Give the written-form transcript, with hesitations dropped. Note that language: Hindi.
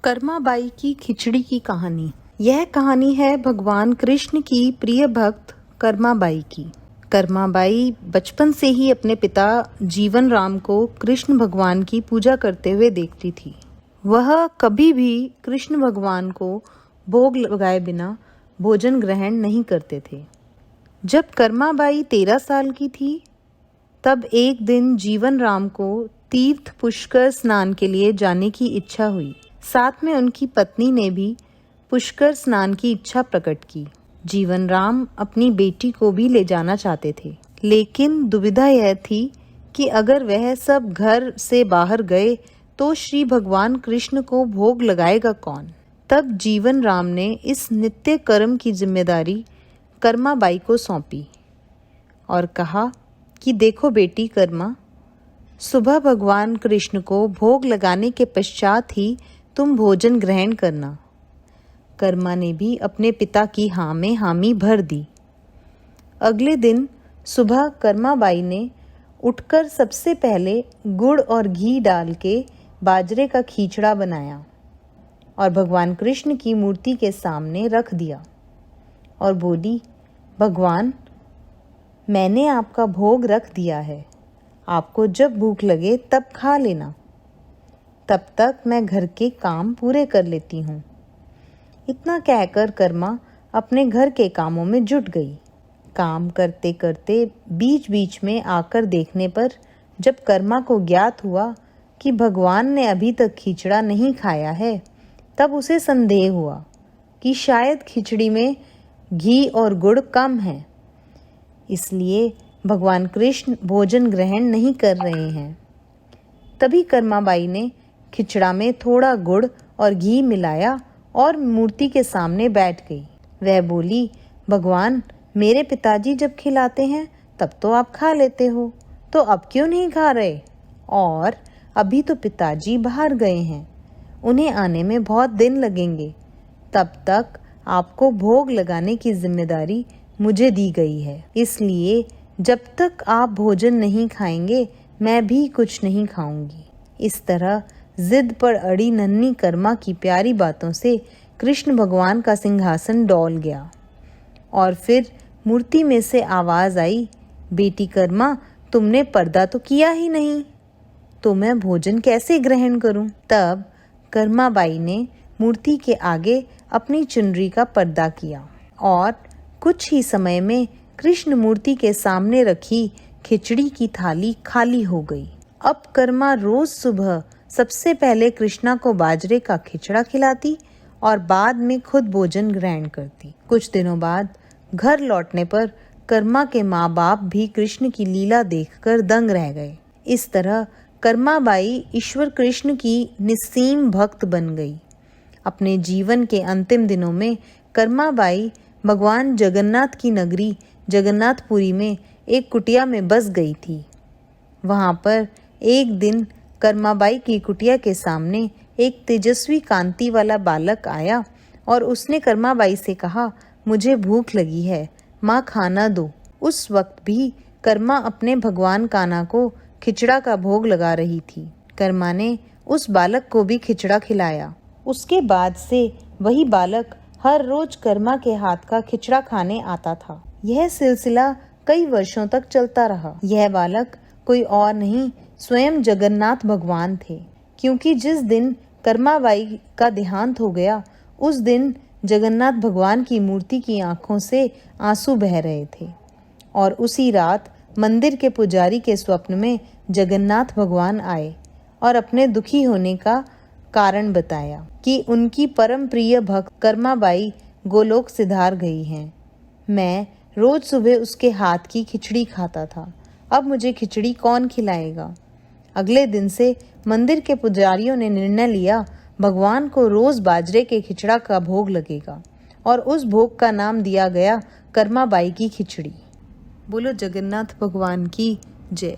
कर्माबाई की खिचड़ी की कहानी। यह कहानी है भगवान कृष्ण की प्रिय भक्त कर्माबाई की। कर्माबाई बचपन से ही अपने पिता जीवन राम को कृष्ण भगवान की पूजा करते हुए देखती थी। वह कभी भी कृष्ण भगवान को भोग लगाए बिना भोजन ग्रहण नहीं करते थे। जब कर्माबाई 13 साल की थी, तब एक दिन जीवन राम को तीर्थ पुष्कर स्नान के लिए जाने की इच्छा हुई। साथ में उनकी पत्नी ने भी पुष्कर स्नान की इच्छा प्रकट की। जीवन राम अपनी बेटी को भी ले जाना चाहते थे, लेकिन दुविधा यह थी कि अगर वह सब घर से बाहर गए तो श्री भगवान कृष्ण को भोग लगाएगा कौन। तब जीवन राम ने इस नित्य कर्म की जिम्मेदारी कर्माबाई को सौंपी और कहा कि देखो बेटी कर्मा, सुबह भगवान कृष्ण को भोग लगाने के पश्चात ही तुम भोजन ग्रहण करना। कर्मा ने भी अपने पिता की हाँ में हामी भर दी। अगले दिन सुबह कर्माबाई ने उठकर सबसे पहले गुड़ और घी डाल के बाजरे का खीचड़ा बनाया और भगवान कृष्ण की मूर्ति के सामने रख दिया और बोली, भगवान, मैंने आपका भोग रख दिया है, आपको जब भूख लगे तब खा लेना, तब तक मैं घर के काम पूरे कर लेती हूँ। इतना कहकर कर्मा अपने घर के कामों में जुट गई। काम करते करते बीच बीच में आकर देखने पर जब कर्मा को ज्ञात हुआ कि भगवान ने अभी तक खिचड़ा नहीं खाया है, तब उसे संदेह हुआ कि शायद खिचड़ी में घी और गुड़ कम है, इसलिए भगवान कृष्ण भोजन ग्रहण नहीं कर रहे हैं। तभी कर्माबाई ने खिचड़ा में थोड़ा गुड़ और घी मिलाया और मूर्ति के सामने बैठ गई। वह बोली, भगवान, मेरे पिताजी जब खिलाते हैं तब तो आप खा लेते हो, तो अब क्यों नहीं खा रहे? और अभी तो पिताजी बाहर गए हैं, उन्हें आने में बहुत दिन लगेंगे, तब तक आपको भोग लगाने की जिम्मेदारी मुझे दी गई है, इसलिए जब तक आप भोजन नहीं खाएंगे मैं भी कुछ नहीं खाऊंगी। इस तरह जिद पर अड़ी नन्ही कर्मा की प्यारी बातों से कृष्ण भगवान का सिंहासन डोल गया और फिर मूर्ति में से आवाज आई, बेटी कर्मा, तुमने पर्दा तो किया ही नहीं, तो मैं भोजन कैसे ग्रहण करूं? तब कर्माबाई ने मूर्ति के आगे अपनी चुनरी का पर्दा किया और कुछ ही समय में कृष्ण मूर्ति के सामने रखी खिचड़ी की थाली खाली हो गई। अब कर्मा रोज सुबह सबसे पहले कृष्णा को बाजरे का खिचड़ा खिलाती और बाद में खुद भोजन ग्रहण करती। कुछ दिनों बाद घर लौटने पर कर्मा के माँ बाप भी कृष्ण की लीला देखकर दंग रह गए। इस तरह कर्माबाई ईश्वर कृष्ण की निस्सीम भक्त बन गई। अपने जीवन के अंतिम दिनों में कर्माबाई भगवान जगन्नाथ की नगरी जगन्नाथपुरी में एक कुटिया में बस गई थी। वहां पर एक दिन कर्माबाई की कुटिया के सामने एक तेजस्वी कांति वाला बालक आया और उसने कर्माबाई से कहा, मुझे भूख लगी है, माँ खाना दो। उस वक्त भी कर्मा अपने भगवान कान्हा को खिचड़ा का भोग लगा रही थी। कर्मा ने उस बालक को भी खिचड़ा खिलाया। उसके बाद से वही बालक हर रोज कर्मा के हाथ का खिचड़ा खाने आता था। यह सिलसिला कई वर्षों तक चलता रहा। यह बालक कोई और नहीं, स्वयं जगन्नाथ भगवान थे, क्योंकि जिस दिन कर्माबाई का देहांत हो गया उस दिन जगन्नाथ भगवान की मूर्ति की आंखों से आंसू बह रहे थे और उसी रात मंदिर के पुजारी के स्वप्न में जगन्नाथ भगवान आए और अपने दुखी होने का कारण बताया कि उनकी परम प्रिय भक्त कर्माबाई गोलोक सिधार गई हैं। मैं रोज सुबह उसके हाथ की खिचड़ी खाता था, अब मुझे खिचड़ी कौन खिलाएगा? अगले दिन से मंदिर के पुजारियों ने निर्णय लिया, भगवान को रोज बाजरे के खिचड़ा का भोग लगेगा और उस भोग का नाम दिया गया कर्माबाई की खिचड़ी। बोलो जगन्नाथ भगवान की जय।